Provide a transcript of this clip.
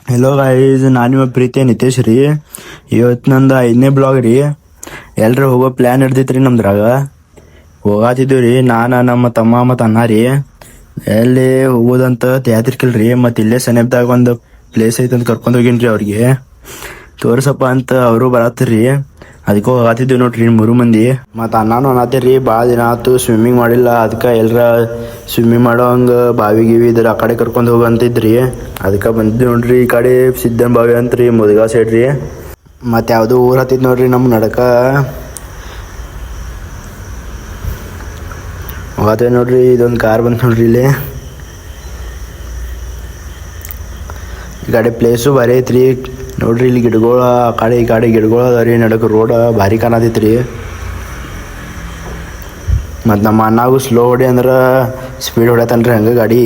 Hello guys, ನಾನು ನಿಮ್ಮ ಪ್ರೀತಿಯ ನಿತೇಶ್ ರೀ. ಇವತ್ತು ನಂದು 5ನೇ ಬ್ಲಾಗ್ ರೀ. ಎಲ್ರು ಹೋಗೋ ಪ್ಲ್ಯಾನ್ ಹಿಡ್ದಿತ್ತು ರೀ ನಮ್ದ್ರಾಗ. ಹೋಗಾತಿದ್ದೀವಿ ರೀ, ನಾನು ನಮ್ಮ ತಮ್ಮ ಮತ್ತು ಅಣ್ಣ ರೀ. ಎಲ್ಲಿ ಹೋಗೋದಂತ ತಿಳಿಯಾತಿರ್ಕಿಲ್ರಿ. ಮತ್ತು ಇಲ್ಲೇ ಸನೇಪದಾಗ ಒಂದು ಪ್ಲೇಸ್ ಐತೆ ಅಂತ ಕರ್ಕೊಂಡು ಹೋಗಿನಿ ರೀ ಅವ್ರಿಗೆ. ತೋರ್ಸಪ್ಪ ಅಂತ ಅವರು ಬರತ್ತಿರ್ರಿ. ಅದಕ್ಕೆ ಹೋಗಾತಿದ್ದೀವಿ ನೋಡ್ರಿ 3 ಮಂದಿ. ಮತ್ತು ಅಣ್ಣನೂ ಅನ್ನತ್ತೀರಿ ಭಾಳ ದಿನ ಆಯ್ತು ಸ್ವಿಮ್ಮಿಂಗ್ ಮಾಡಿಲ್ಲ, ಅದಕ್ಕೆ ಎಲ್ಲರ ಸ್ವಿಮ್ಮಿಂಗ್ ಮಾಡೋ ಹಂಗೆ ಬಾವಿ ಗಿವಿ ಇದ್ರೆ ಆ ಕಡೆ ಕರ್ಕೊಂಡು ಹೋಗಂತಿದ್ರಿ. ಅದಕ್ಕೆ ಬಂದಿದ್ದು ನೋಡ್ರಿ ಈ ಕಡೆ ಸಿದ್ದನ ಬಾವಿ ಅಂತ ರೀ, ಮುದಗಾ ಸೈಡ್ ರೀ. ಮತ್ತು ಯಾವುದೋ ಊರು ಹತ್ತಿದ್ ನೋಡ್ರಿ ನಮ್ಮ ನಡಕ ಹೋಗತ್ತೇವೆ ನೋಡ್ರಿ. ಇದೊಂದು ಕಾರ್ ಬಂತು ನೋಡ್ರಿ ಇಲ್ಲಿ. ಈ ಕಡೆ ಪ್ಲೇಸು ಭಾರಿ ಐತ್ರಿ ನೋಡ್ರಿ. ಇಲ್ಲಿ ಗಿಡಗಳು ಆ ಕಡೆ ಈ ಕಡೆ ಗಿಡಗಳು ಅದ ರೀ. ನಡಕ್ಕೆ ರೋಡ್ ಭಾರಿ ಕಾಣತೈತ್ರಿ. ಮತ್ತು ನಮ್ಮ ಅಣ್ಣಾಗೂ ಸ್ಲೋ ಹೊಡಿ ಅಂದ್ರೆ ಸ್ಪೀಡ್ ಹೊಡ್ಯತಾನ್ರಿ ಹಂಗೆ ಗಾಡಿ.